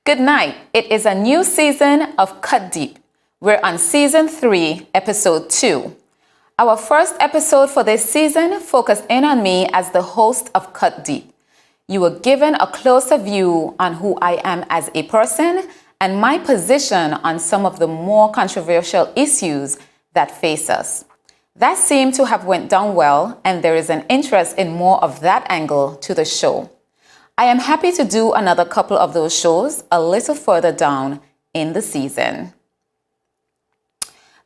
Good night. It is a new season of Cut Deep. We're on season 3, episode 2. Our first episode for this season focused in on me as the host of Cut Deep. You were given a closer view on who I am as a person and my position on some of the more controversial issues that face us. That seemed to have went down well, and there is an interest in more of that angle to the show. I am happy to do another couple of those shows a little further down in the season.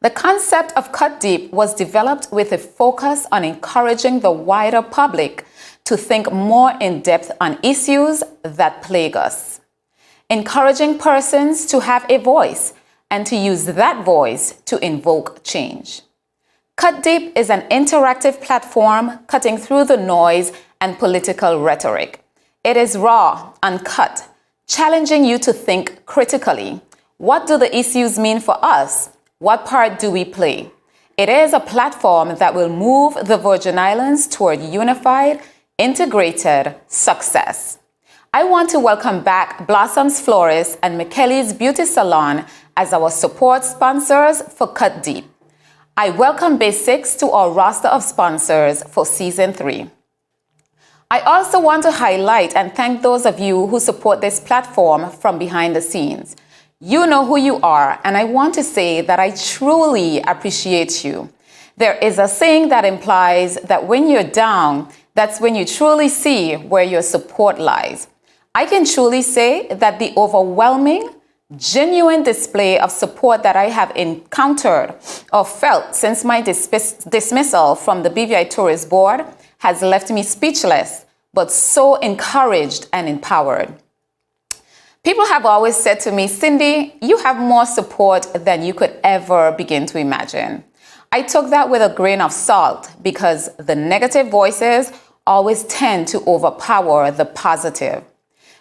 The concept of Cut Deep was developed with a focus on encouraging the wider public to think more in depth on issues that plague us, encouraging persons to have a voice and to use that voice to invoke change. Cut Deep is an interactive platform cutting through the noise and political rhetoric. It is raw, uncut, challenging you to think critically. What do the issues mean for us? What part do we play? It is a platform that will move the Virgin Islands toward unified, integrated success. I want to welcome back Blossoms Florist and McKelly's Beauty Salon as our support sponsors for Cut Deep. I welcome Basics to our roster of sponsors for Season 3. I also want to highlight and thank those of you who support this platform from behind the scenes. You know who you are, and I want to say that I truly appreciate you. There is a saying that implies that when you're down, that's when you truly see where your support lies. I can truly say that the overwhelming, genuine display of support that I have encountered or felt since my dismissal from the BVI Tourist Board has left me speechless, but so encouraged and empowered. People have always said to me, Cindy, you have more support than you could ever begin to imagine. I took that with a grain of salt because the negative voices always tend to overpower the positive.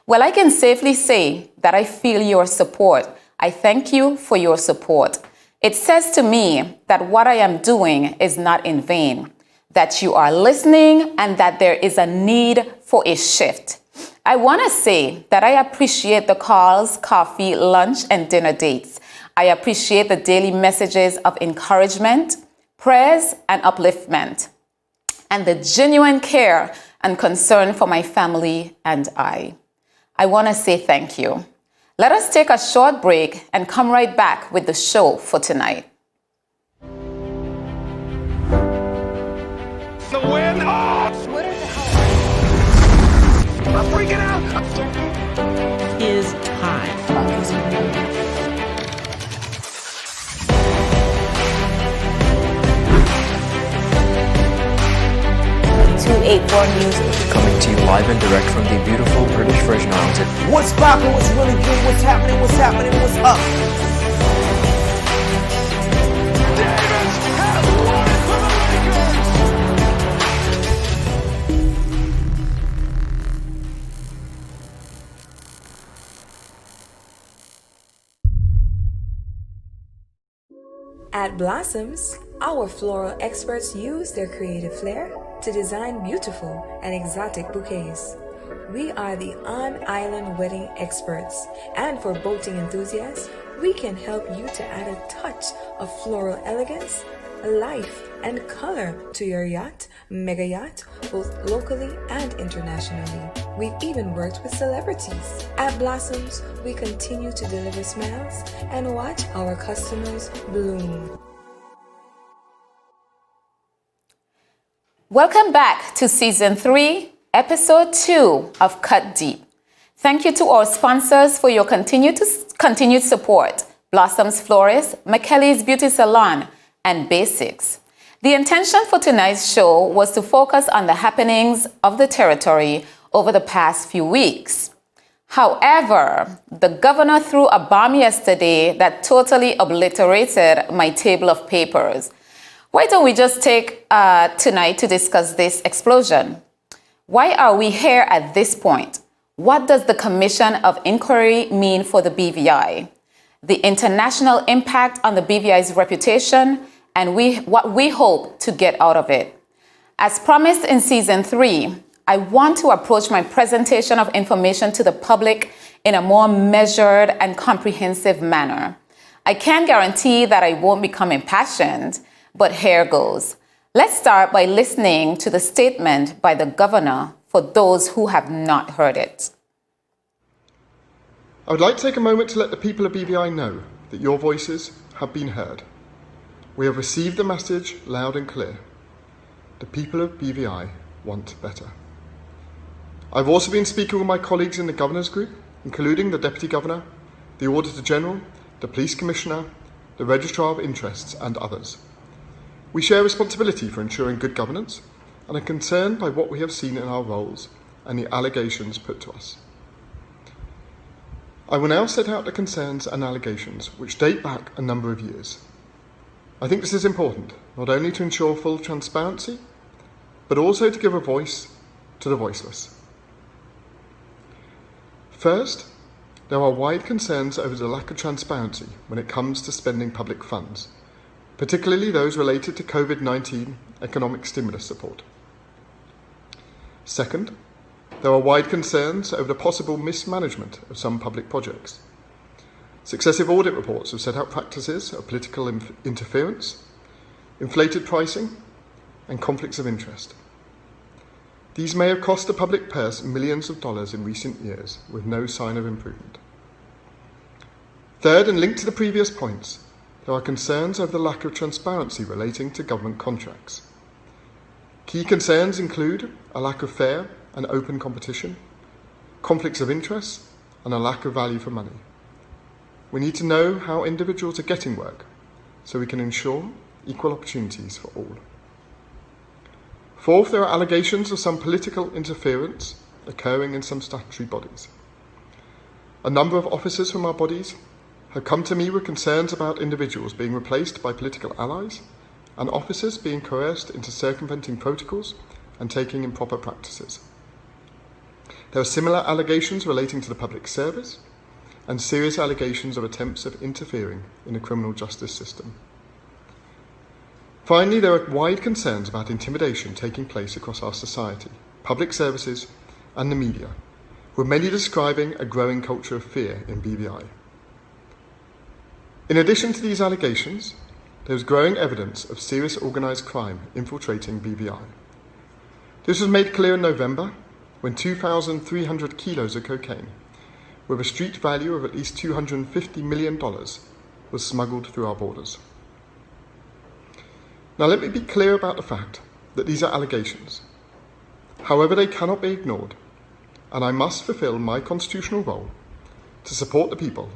Well, I can safely say that I feel your support. I thank you for your support. It says to me that what I am doing is not in vain, that you are listening and that there is a need for a shift. I want to say that I appreciate the calls, coffee, lunch, and dinner dates. I appreciate the daily messages of encouragement, prayers, and upliftment, and the genuine care and concern for my family and I. I want to say thank you. Let us take a short break and come right back with the show for tonight. The win! Oh! What are the hell? I'm freaking out! Is time. 284 News. Coming to you live and direct from the beautiful British Virgin Islands. What's poppin', what's really good, what's happening, what's up? Davis has won it for the Lakers! At Blossoms, our floral experts use their creative flair to design beautiful and exotic bouquets. We are the on-island wedding experts, and for boating enthusiasts, we can help you to add a touch of floral elegance, life, and color to your yacht, mega yacht, both locally and internationally. We've even worked with celebrities. At Blossoms, we continue to deliver smiles and watch our customers bloom. Welcome back to Season 3, Episode 2 of Cut Deep. Thank you to our sponsors for your continued support, Blossoms Florist, McKelly's Beauty Salon, and Basics. The intention for tonight's show was to focus on the happenings of the territory over the past few weeks. However, the governor threw a bomb yesterday that totally obliterated my table of papers. Why don't we just take tonight to discuss this explosion? Why are we here at this point? What does the Commission of Inquiry mean for the BVI? The international impact on the BVI's reputation, and what we hope to get out of it. As promised in Season 3, I want to approach my presentation of information to the public in a more measured and comprehensive manner. I can't guarantee that I won't become impassioned, but here goes. Let's start by listening to the statement by the governor for those who have not heard it. I would like to take a moment to let the people of BVI know that your voices have been heard. We have received the message loud and clear. The people of BVI want better. I've also been speaking with my colleagues in the Governor's Group, including the Deputy Governor, the Auditor General, the Police Commissioner, the Registrar of Interests and others. We share responsibility for ensuring good governance and are concerned by what we have seen in our roles and the allegations put to us. I will now set out the concerns and allegations which date back a number of years. I think this is important, not only to ensure full transparency, but also to give a voice to the voiceless. First, there are wide concerns over the lack of transparency when it comes to spending public funds, particularly those related to COVID-19 economic stimulus support. Second, there are wide concerns over the possible mismanagement of some public projects. Successive audit reports have set out practices of political interference, inflated pricing, and conflicts of interest. These may have cost the public purse millions of dollars in recent years with no sign of improvement. Third, and linked to the previous points, there are concerns over the lack of transparency relating to government contracts. Key concerns include a lack of fair and open competition, conflicts of interest, and a lack of value for money. We need to know how individuals are getting work so we can ensure equal opportunities for all. Fourth, there are allegations of some political interference occurring in some statutory bodies. A number of officers from our bodies have come to me with concerns about individuals being replaced by political allies and officers being coerced into circumventing protocols and taking improper practices. There are similar allegations relating to the public service and serious allegations of attempts of interfering in the criminal justice system. Finally, there are wide concerns about intimidation taking place across our society, public services and the media, with many describing a growing culture of fear in BVI. In addition to these allegations, there is growing evidence of serious organised crime infiltrating BVI. This was made clear in November when 2,300 kilos of cocaine, with a street value of at least $250 million, was smuggled through our borders. Now let me be clear about the fact that these are allegations. However, they cannot be ignored, and I must fulfil my constitutional role to support the people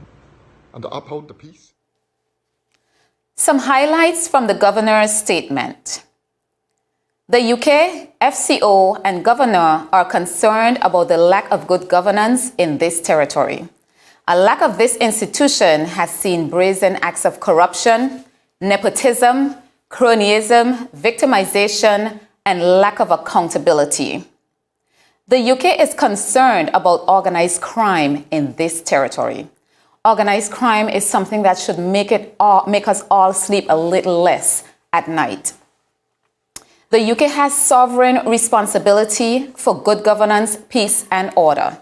and to uphold the peace. Some highlights from the governor's statement. The UK, FCO, and governor are concerned about the lack of good governance in this territory. A lack of this institution has seen brazen acts of corruption, nepotism, cronyism, victimization, and lack of accountability. The UK is concerned about organized crime in this territory. Organized crime is something that should make us all sleep a little less at night. The UK has sovereign responsibility for good governance, peace, and order.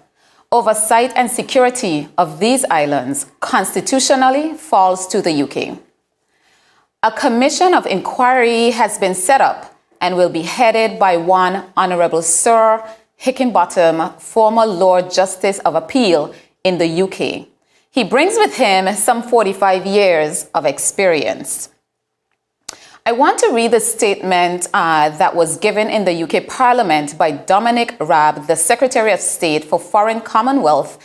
Oversight and security of these islands constitutionally falls to the UK. A commission of inquiry has been set up and will be headed by one Honourable Sir Hickinbottom, former Lord Justice of Appeal in the UK. He brings with him some 45 years of experience. I want to read the statement that was given in the UK Parliament by Dominic Raab, the Secretary of State for Foreign Commonwealth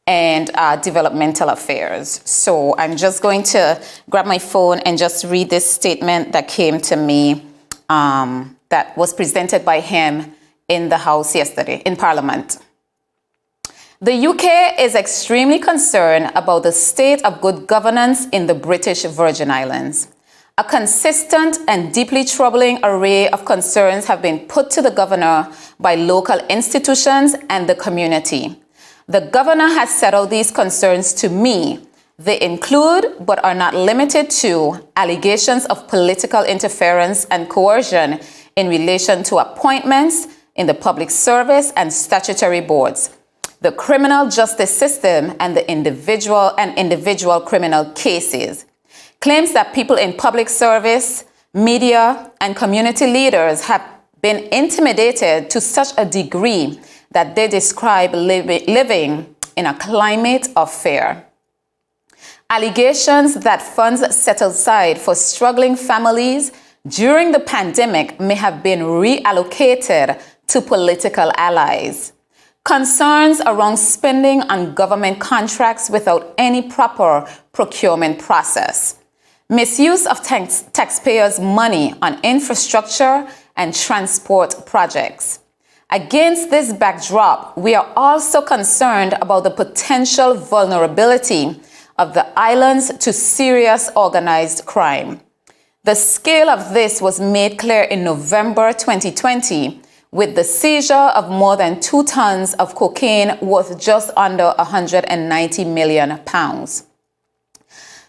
and Developmental Affairs. So I'm just going to grab my phone and just read this statement that came to me that was presented by him in the House yesterday, in Parliament. The UK is extremely concerned about the state of good governance in the British Virgin Islands. A consistent and deeply troubling array of concerns have been put to the governor by local institutions and the community. The governor has set out these concerns to me. They include, but are not limited to, allegations of political interference and coercion in relation to appointments in the public service and statutory boards. the criminal justice system, and the individual criminal cases. Claims that people in public service, media, and community leaders have been intimidated to such a degree that they describe living in a climate of fear. Allegations that funds set aside for struggling families during the pandemic may have been reallocated to political allies. Concerns around spending on government contracts without any proper procurement process. Misuse of taxpayers' money on infrastructure and transport projects. Against this backdrop, we are also concerned about the potential vulnerability of the islands to serious organized crime. The scale of this was made clear in November 2020 with the seizure of more than 2 tons of cocaine worth just under £190 million.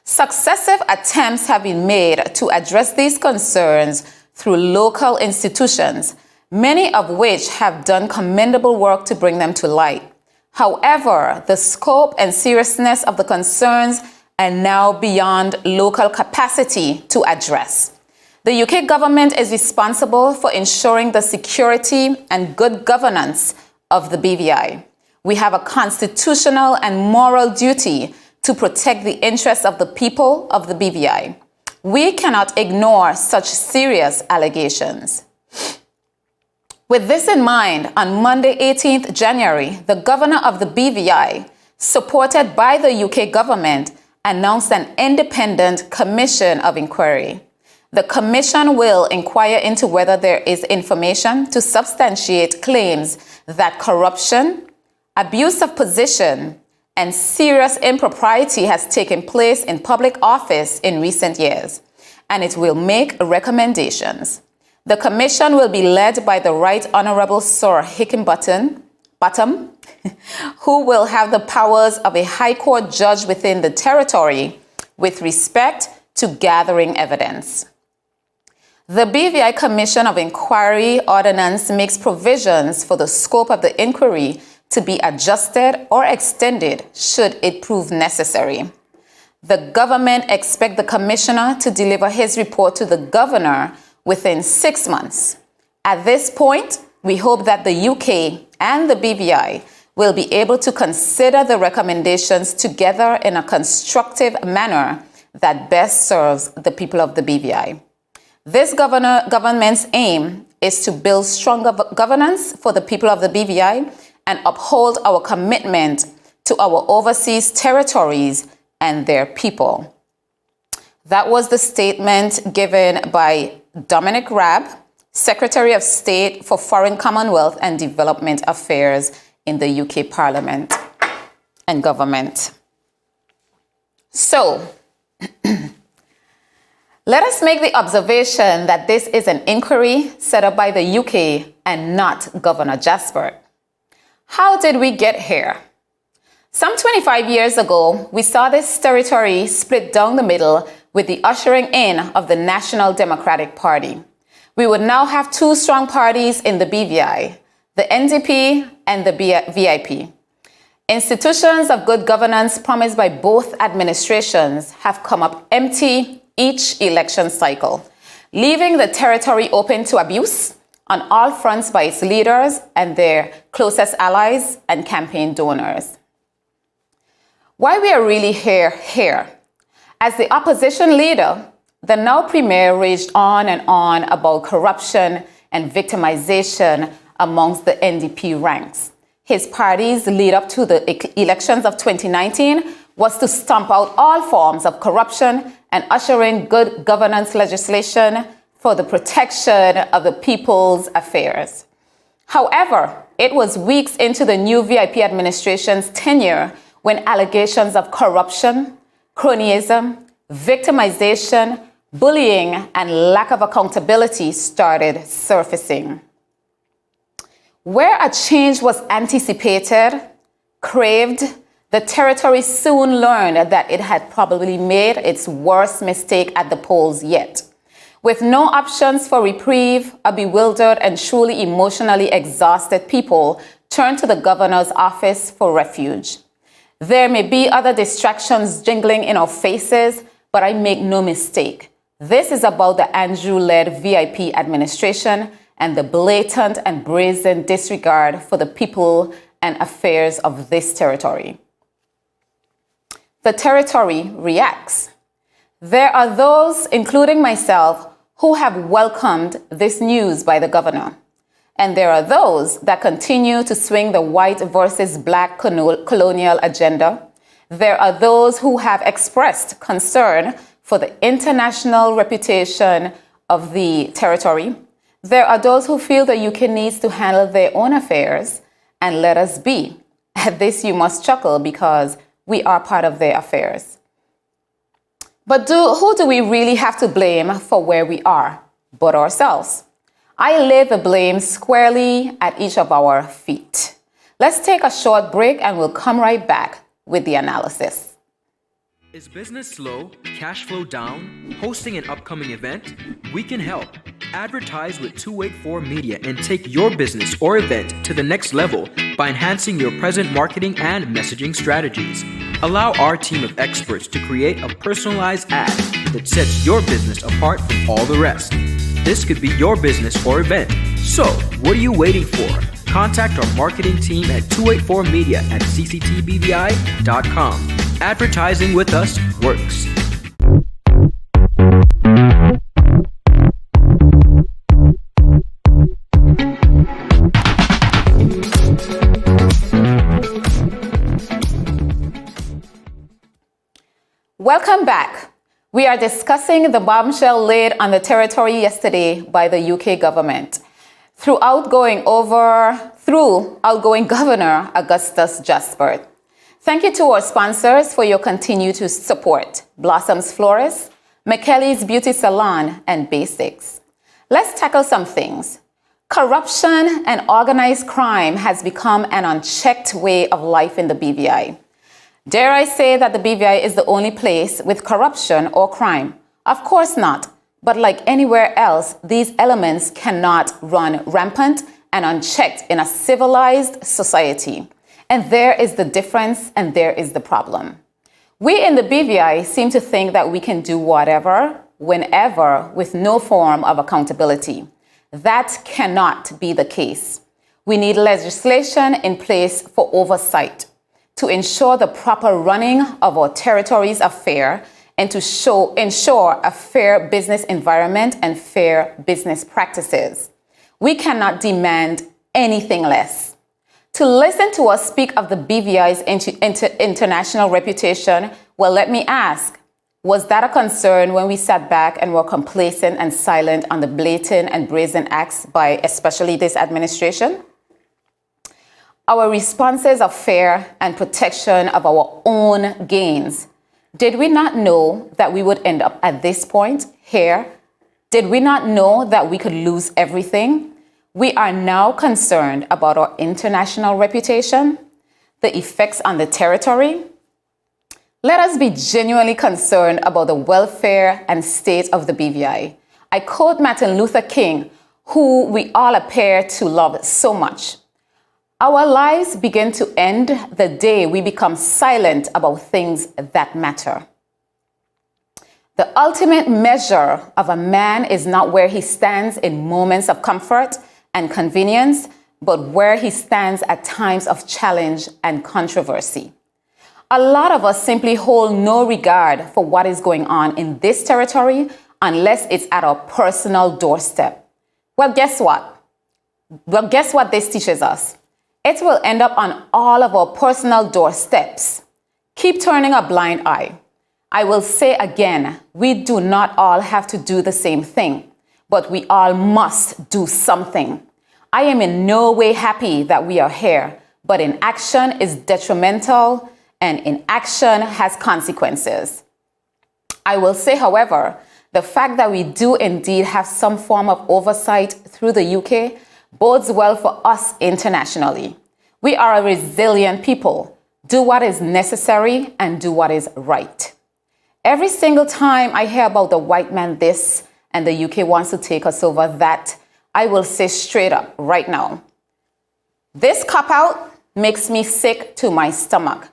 Successive attempts have been made to address these concerns through local institutions, many of which have done commendable work to bring them to light. However, the scope and seriousness of the concerns are now beyond local capacity to address. The UK government is responsible for ensuring the security and good governance of the BVI. We have a constitutional and moral duty to protect the interests of the people of the BVI. We cannot ignore such serious allegations. With this in mind, on Monday, 18th January, the governor of the BVI, supported by the UK government, announced an independent commission of inquiry. The commission will inquire into whether there is information to substantiate claims that corruption, abuse of position, and serious impropriety has taken place in public office in recent years, and it will make recommendations. The commission will be led by the Right Honourable Sir Hickenbottom, who will have the powers of a High Court judge within the territory with respect to gathering evidence. The BVI Commission of Inquiry Ordinance makes provisions for the scope of the inquiry to be adjusted or extended should it prove necessary. The government expects the commissioner to deliver his report to the governor within 6 months. At this point, we hope that the UK and the BVI will be able to consider the recommendations together in a constructive manner that best serves the people of the BVI. This government's aim is to build stronger governance for the people of the BVI and uphold our commitment to our overseas territories and their people. That was the statement given by Dominic Raab, Secretary of State for Foreign Commonwealth and Development Affairs in the UK Parliament and government. So, let us make the observation that this is an inquiry set up by the UK and not Governor Jasper. How did we get here? Some 25 years ago, we saw this territory split down the middle with the ushering in of the National Democratic Party. We would now have 2 strong parties in the BVI, the NDP and the VIP. Institutions of good governance promised by both administrations have come up empty each election cycle, leaving the territory open to abuse on all fronts by its leaders and their closest allies and campaign donors. Why we are really here? As the opposition leader, the now premier raged on and on about corruption and victimization amongst the NDP ranks. His party's lead up to the elections of 2019 was to stomp out all forms of corruption and usher in good governance legislation for the protection of the people's affairs. However, it was weeks into the new VIP administration's tenure when allegations of corruption, cronyism, victimization, bullying, and lack of accountability started surfacing. Where a change was anticipated, craved, the territory soon learned that it had probably made its worst mistake at the polls yet. With no options for reprieve, a bewildered and truly emotionally exhausted people turn to the governor's office for refuge. There may be other distractions jingling in our faces, but I make no mistake. This is about the Andrew-led VIP administration and the blatant and brazen disregard for the people and affairs of this territory. The territory reacts. There are those, including myself, who have welcomed this news by the governor. And there are those that continue to swing the white versus black colonial agenda. There are those who have expressed concern for the international reputation of the territory. There are those who feel the UK needs to handle their own affairs, and let us be. At this you must chuckle because we are part of their affairs. But who do we really have to blame for where we are but ourselves? I lay the blame squarely at each of our feet. Let's take a short break and we'll come right back with the analysis. Is business slow, cash flow down, hosting an upcoming event? We can help. Advertise with 284 Media and take your business or event to the next level by enhancing your present marketing and messaging strategies. Allow our team of experts to create a personalized ad that sets your business apart from all the rest. This could be your business or event. So, what are you waiting for? Contact our marketing team at 284media@cctbvi.com. Advertising with us works. Welcome back. We are discussing the bombshell laid on the territory yesterday by the UK government through outgoing Governor Augustus Jaspert. Thank you to our sponsors for your continued support: Blossoms Florists, McKelly's Beauty Salon, and Basics. Let's tackle some things. Corruption and organized crime has become an unchecked way of life in the BVI. Dare I say that the BVI is the only place with corruption or crime? Of course not. But like anywhere else, these elements cannot run rampant and unchecked in a civilized society. And there is the difference, and there is the problem. We in the BVI seem to think that we can do whatever, whenever, with no form of accountability. That cannot be the case. We need legislation in place for oversight to ensure the proper running of our territory's affair and to ensure a fair business environment and fair business practices. We cannot demand anything less. To listen to us speak of the BVI's international reputation, well, let me ask, was that a concern when we sat back and were complacent and silent on the blatant and brazen acts by especially this administration? Our responses are fair and protection of our own gains. Did we not know that we would end up at this point here? Did we not know that we could lose everything? We are now concerned about our international reputation, the effects on the territory. Let us be genuinely concerned about the welfare and state of the BVI. I quote Martin Luther King, who we all appear to love so much. Our lives begin to end the day we become silent about things that matter. The ultimate measure of a man is not where he stands in moments of comfort and convenience, but where he stands at times of challenge and controversy. A lot of us simply hold no regard for what is going on in this territory unless it's at our personal doorstep. Well, guess what? This teaches us? It will end up on all of our personal doorsteps. Keep turning a blind eye. I will say again, we do not all have to do the same thing, but we all must do something. I am in no way happy that we are here, but inaction is detrimental and inaction has consequences. I will say, however, the fact that we do indeed have some form of oversight through the UK bodes well for us internationally. We are a resilient people. Do what is necessary and do what is right. Every single time I hear about the white man this and the UK wants to take us over that, I will say straight up right now, This cop-out makes me sick to my stomach.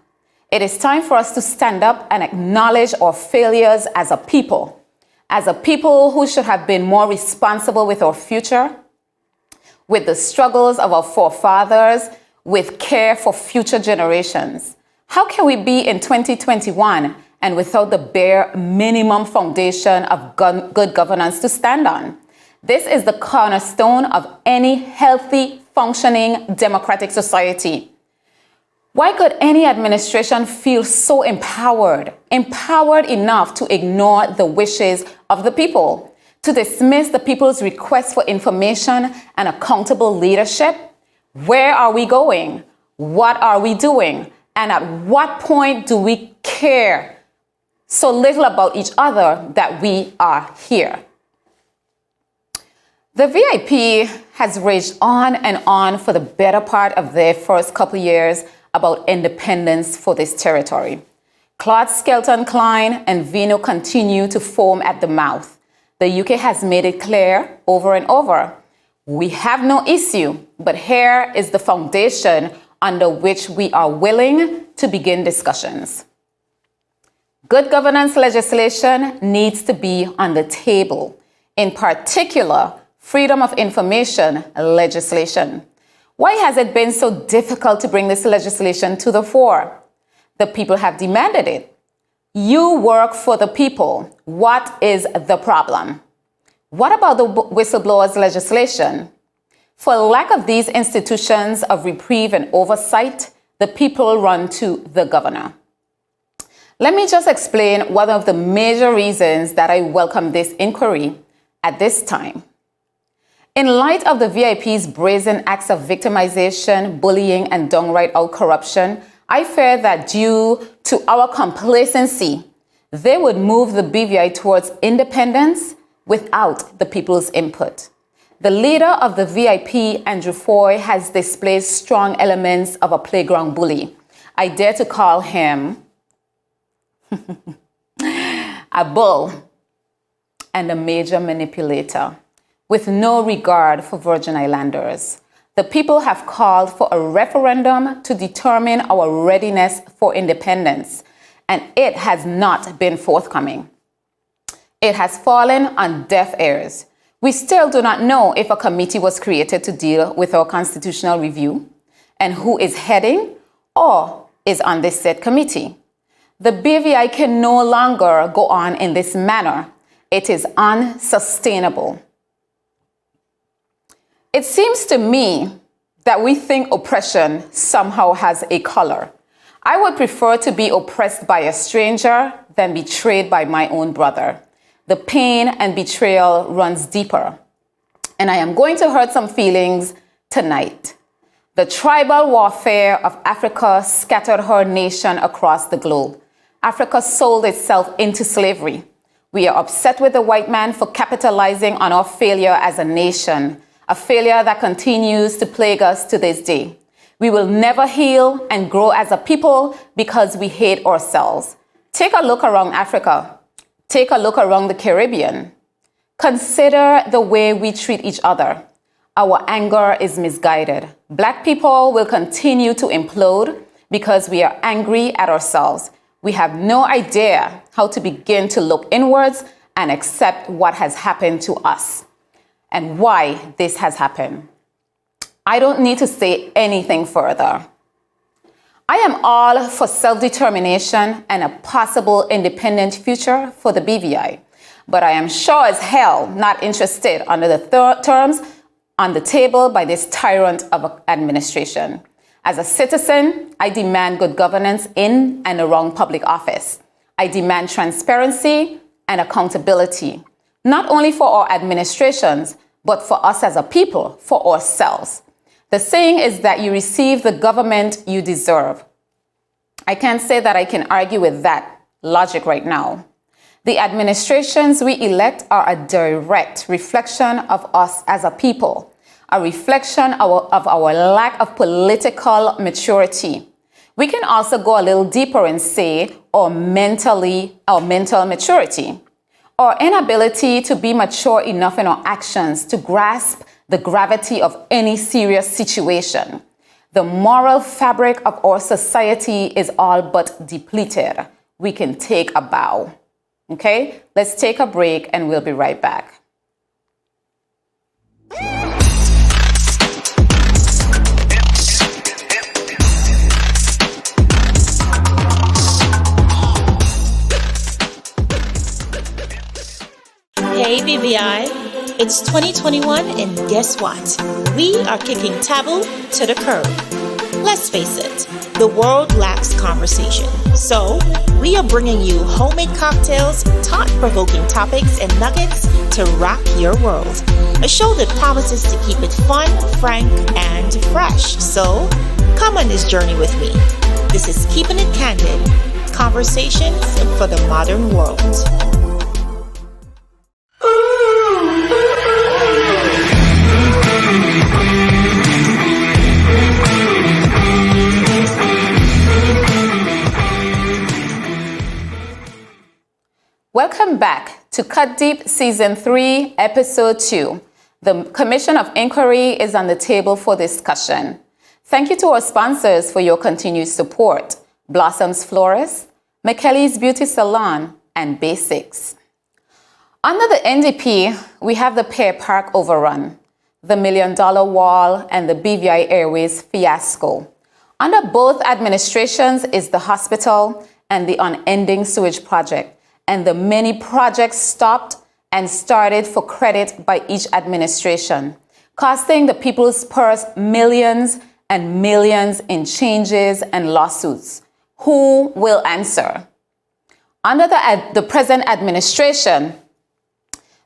It is time for us to stand up and acknowledge our failures as a people who should have been more responsible with our future, with the struggles of our forefathers, with care for future generations. How can we be in 2021 and without the bare minimum foundation of good governance to stand on? This is the cornerstone of any healthy, functioning democratic society. Why could any administration feel so empowered enough to ignore the wishes of the people, to dismiss the people's request for information and accountable leadership? Where are we going? What are we doing? And at what point do we care so little about each other that we are here? The VIP has raged on and on for the better part of their first couple years about independence for this territory. Claude Skelton Klein and Vino continue to foam at the mouth. The UK has made it clear over and over. We have no issue, but here is the foundation under which we are willing to begin discussions. Good governance legislation needs to be on the table, in particular, freedom of information legislation. Why has it been so difficult to bring this legislation to the fore? The people have demanded it. You work for the people. What is the problem? What about the whistleblowers legislation? For lack of these institutions of reprieve and oversight, the people run to the governor. Let me just explain one of the major reasons that I welcome this inquiry at this time. In light of the VIP's brazen acts of victimization, bullying, and downright out corruption, I fear that due to our complacency, they would move the BVI towards independence without the people's input. The leader of the VIP, Andrew Foy, has displayed strong elements of a playground bully. I dare to call him a bull and a major manipulator, with no regard for Virgin Islanders. The people have called for a referendum to determine our readiness for independence, and it has not been forthcoming. It has fallen on deaf ears. We still do not know if a committee was created to deal with our constitutional review and who is heading or is on this said committee. The BVI can no longer go on in this manner. It is unsustainable. It seems to me that we think oppression somehow has a color. I would prefer to be oppressed by a stranger than betrayed by my own brother. The pain and betrayal runs deeper. And I am going to hurt some feelings tonight. The tribal warfare of Africa scattered her nation across the globe. Africa sold itself into slavery. We are upset with the white man for capitalizing on our failure as a nation, a failure that continues to plague us to this day. We will never heal and grow as a people because we hate ourselves. Take a look around Africa. Take a look around the Caribbean. Consider the way we treat each other. Our anger is misguided. Black people will continue to implode because we are angry at ourselves. We have no idea how to begin to look inwards and accept what has happened to us and why this has happened. I don't need to say anything further. I am all for self-determination and a possible independent future for the BVI, but I am sure as hell not interested under the terms on the table by this tyrant of an administration. As a citizen, I demand good governance in and around public office. I demand transparency and accountability, not only for our administrations, but for us as a people, for ourselves. The saying is that you receive the government you deserve. I can't say that I can argue with that logic right now. The administrations we elect are a direct reflection of us as a people, a reflection of our lack of political maturity. We can also go a little deeper and say our mental maturity, our inability to be mature enough in our actions to grasp the gravity of any serious situation. The moral fabric of our society is all but depleted. We can take a bow. Okay, let's take a break and we'll be right back. Hey BVI, it's 2021 and guess what? We are kicking taboo to the curb. Let's face it, the world lacks conversation. So, we are bringing you homemade cocktails, thought-provoking topics, and nuggets to rock your world. A show that promises to keep it fun, frank, and fresh. So, come on this journey with me. This is Keeping It Candid, conversations for the modern world. Welcome back to Cut Deep Season 3, Episode 2. The Commission of Inquiry is on the table for discussion. Thank you to our sponsors for your continued support: Blossoms Florist, McKelly's Beauty Salon, and Basics. Under the NDP, we have the Pear Park overrun, the $1 Million Wall, and the BVI Airways fiasco. Under both administrations is the hospital and the unending sewage project, and the many projects stopped and started for credit by each administration, costing the people's purse millions and millions in changes and lawsuits. Who will answer? Under the present administration,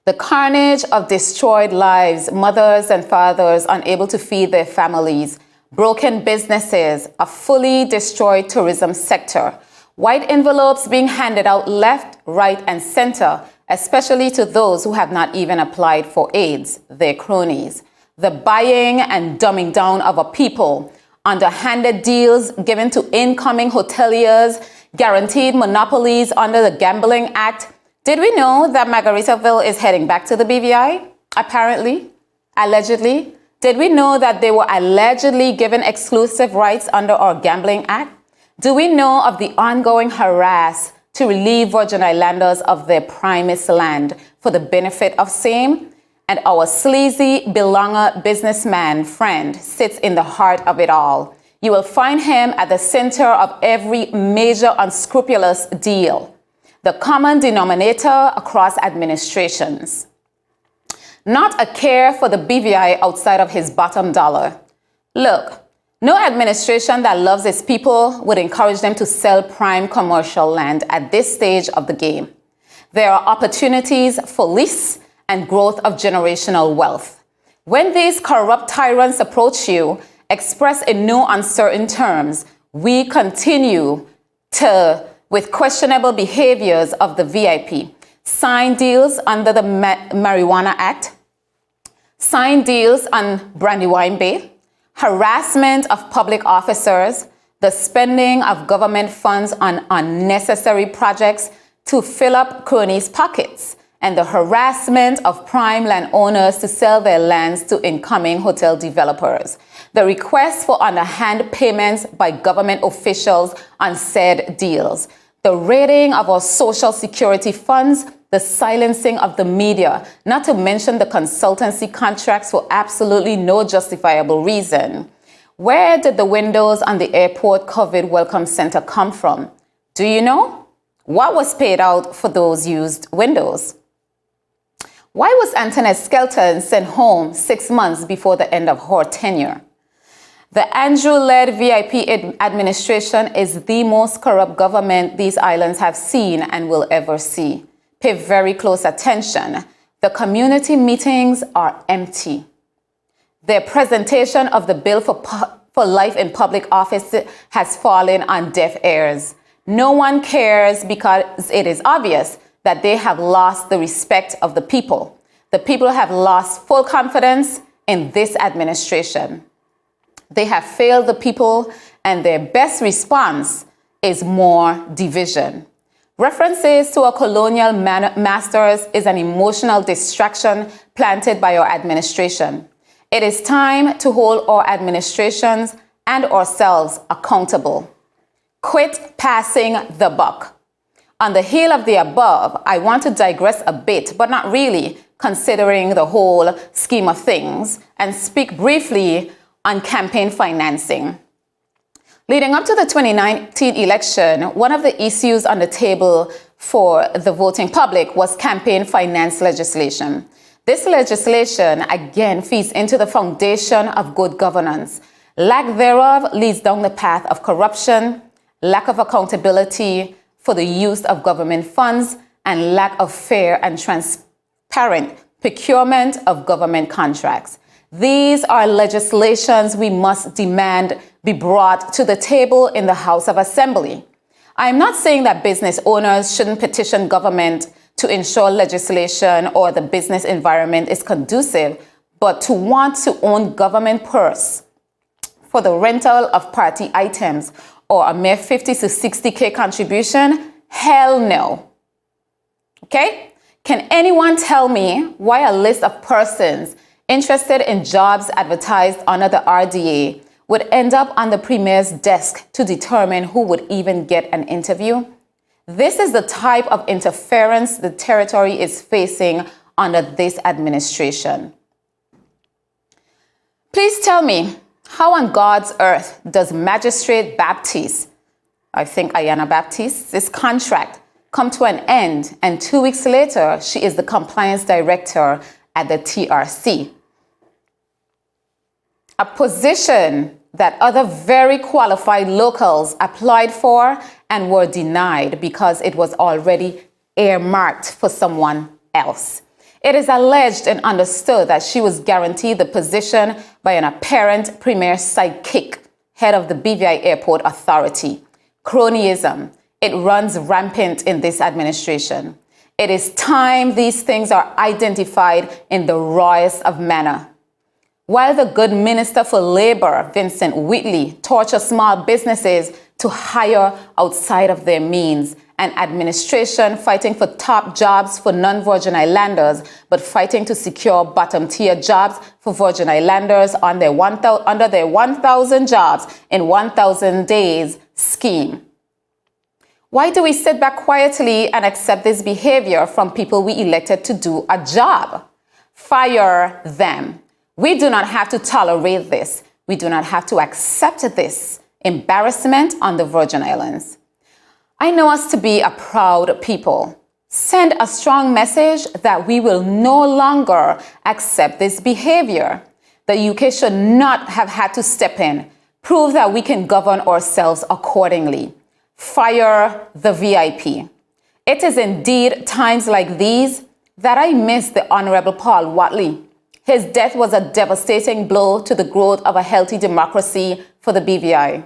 the carnage of destroyed lives, mothers and fathers unable to feed their families, broken businesses, a fully destroyed tourism sector, white envelopes being handed out left, right, and center, especially to those who have not even applied for aids, their cronies. The buying and dumbing down of a people, underhanded deals given to incoming hoteliers, guaranteed monopolies under the Gambling Act. Did we know that Margaritaville is heading back to the BVI? Apparently, allegedly. Did we know that they were allegedly given exclusive rights under our Gambling Act? Do we know of the ongoing harass to relieve Virgin Islanders of their promised land for the benefit of same? And our sleazy belonger businessman friend sits in the heart of it all. You will find him at the center of every major unscrupulous deal, the common denominator across administrations. Not a care for the BVI outside of his bottom dollar. Look, no administration that loves its people would encourage them to sell prime commercial land at this stage of the game. There are opportunities for lease and growth of generational wealth. When these corrupt tyrants approach you, express in no uncertain terms, we continue with questionable behaviors of the VIP. Sign deals under the Marijuana Act, sign deals on Brandywine Bay, harassment of public officers, the spending of government funds on unnecessary projects to fill up cronies' pockets, and the harassment of prime landowners to sell their lands to incoming hotel developers. The request for underhand payments by government officials on said deals. The raiding of our social security funds, the silencing of the media, not to mention the consultancy contracts for absolutely no justifiable reason. Where did the windows on the airport COVID welcome center come from? Do you know? What was paid out for those used windows? Why was Antoinette Skelton sent home 6 months before the end of her tenure? The Andrew-led VIP administration is the most corrupt government these islands have seen and will ever see. Pay very close attention. The community meetings are empty. Their presentation of the bill for life in public office has fallen on deaf ears. No one cares because it is obvious that they have lost the respect of the people. The people have lost full confidence in this administration. They have failed the people, and their best response is more division. References to our colonial masters is an emotional distraction planted by our administration. It is time to hold our administrations and ourselves accountable. Quit passing the buck. On the heel of the above, I want to digress a bit, but not really, considering the whole scheme of things, and speak briefly on campaign financing. Leading up to the 2019 election, one of the issues on the table for the voting public was campaign finance legislation. This legislation, again, feeds into the foundation of good governance. Lack thereof leads down the path of corruption, lack of accountability for the use of government funds, and lack of fair and transparent procurement of government contracts. These are legislations we must demand be brought to the table in the House of Assembly. I am not saying that business owners shouldn't petition government to ensure legislation or the business environment is conducive, but to want to own government purse for the rental of party items or a mere 50 to 60K contribution, hell no. Okay? Can anyone tell me why a list of persons interested in jobs advertised under the RDA would end up on the Premier's desk to determine who would even get an interview? This is the type of interference the territory is facing under this administration. Please tell me, how on God's earth does Magistrate Baptiste, I think Ayanna Baptiste's contract, come to an end, and 2 weeks later, she is the compliance director at the TRC? A position that other very qualified locals applied for and were denied because it was already earmarked for someone else. It is alleged and understood that she was guaranteed the position by an apparent premier sidekick, head of the BVI Airport Authority. Cronyism. It runs rampant in this administration. It is time these things are identified in the rawest of manner. While the good Minister for Labour, Vincent Whitley, tortures small businesses to hire outside of their means, an administration fighting for top jobs for non-Virgin Islanders, but fighting to secure bottom-tier jobs for Virgin Islanders on their under their 1,000 jobs in 1,000 days scheme. Why do we sit back quietly and accept this behavior from people we elected to do a job? Fire them. We do not have to tolerate this. We do not have to accept this embarrassment on the Virgin Islands. I know us to be a proud people. Send a strong message that we will no longer accept this behavior. The UK should not have had to step in, prove that we can govern ourselves accordingly. Fire the VIP. It is indeed times like these that I miss the Honorable Paul Watley. His death was a devastating blow to the growth of a healthy democracy for the BVI.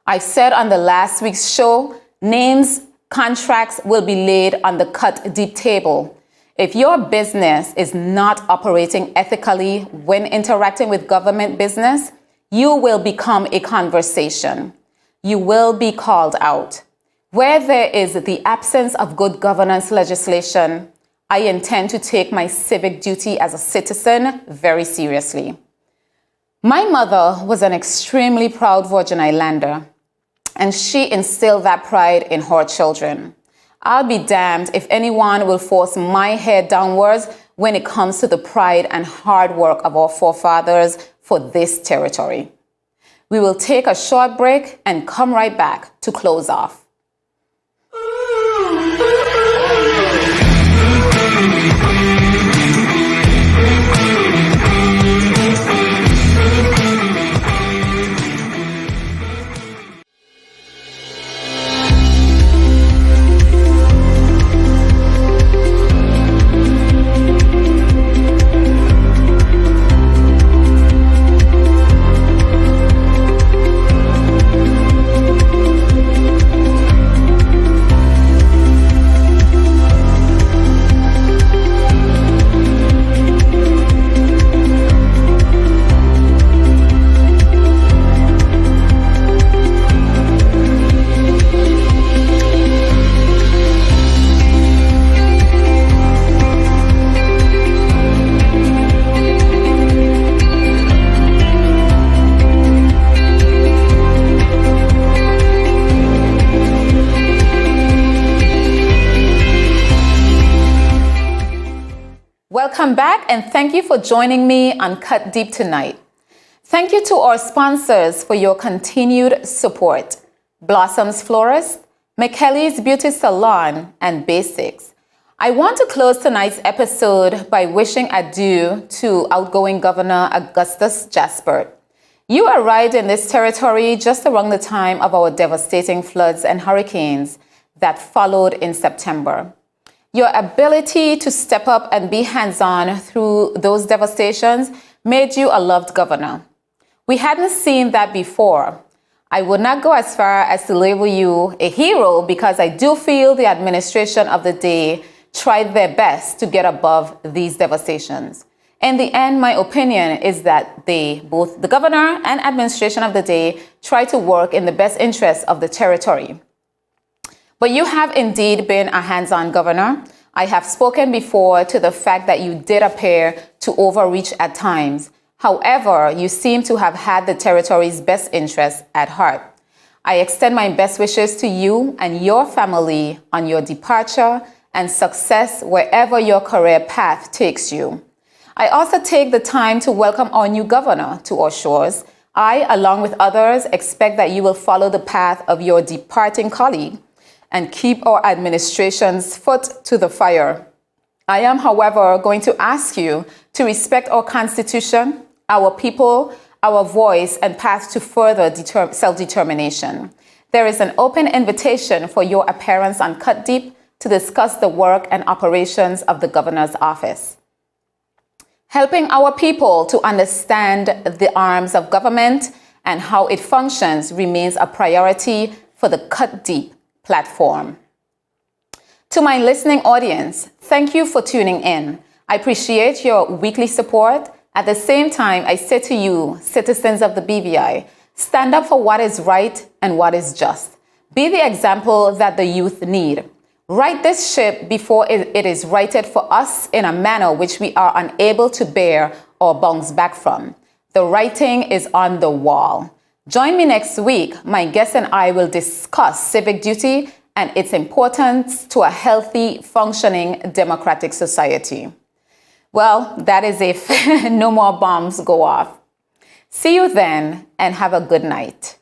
I said on the last week's show, names, contracts will be laid on the cut deep table. If your business is not operating ethically when interacting with government business, you will become a conversation. You will be called out. Where there is the absence of good governance legislation, I intend to take my civic duty as a citizen very seriously. My mother was an extremely proud Virgin Islander, and she instilled that pride in her children. I'll be damned if anyone will force my head downwards when it comes to the pride and hard work of our forefathers for this territory. We will take a short break and come right back to close off. Welcome back, and thank you for joining me on Cut Deep tonight. Thank you to our sponsors for your continued support: Blossoms Florist, McKelly's Beauty Salon, and Basics. I want to close tonight's episode by wishing adieu to outgoing Governor Augustus Jasper. You arrived in this territory just around the time of our devastating floods and hurricanes that followed in September. Your ability to step up and be hands-on through those devastations made you a loved governor. We hadn't seen that before. I would not go as far as to label you a hero, because I do feel the administration of the day tried their best to get above these devastations. In the end, my opinion is that both the governor and administration of the day, tried to work in the best interest of the territory. But you have indeed been a hands-on governor. I have spoken before to the fact that you did appear to overreach at times. However, you seem to have had the territory's best interests at heart. I extend my best wishes to you and your family on your departure and success wherever your career path takes you. I also take the time to welcome our new governor to our shores. I, along with others, expect that you will follow the path of your departing colleague and keep our administration's foot to the fire. I am, however, going to ask you to respect our Constitution, our people, our voice, and path to further self-determination. There is an open invitation for your appearance on Cut Deep to discuss the work and operations of the governor's office. Helping our people to understand the arms of government and how it functions remains a priority for the Cut Deep platform. To my listening audience, thank you for tuning in. I appreciate your weekly support. At the same time, I say to you, citizens of the BVI, stand up for what is right and what is just. Be the example that the youth need. Right this ship before it is righted for us in a manner which we are unable to bear or bounce back from. The writing is on the wall. Join me next week. My guest and I will discuss civic duty and its importance to a healthy, functioning, democratic society. Well, that is if no more bombs go off. See you then, and have a good night.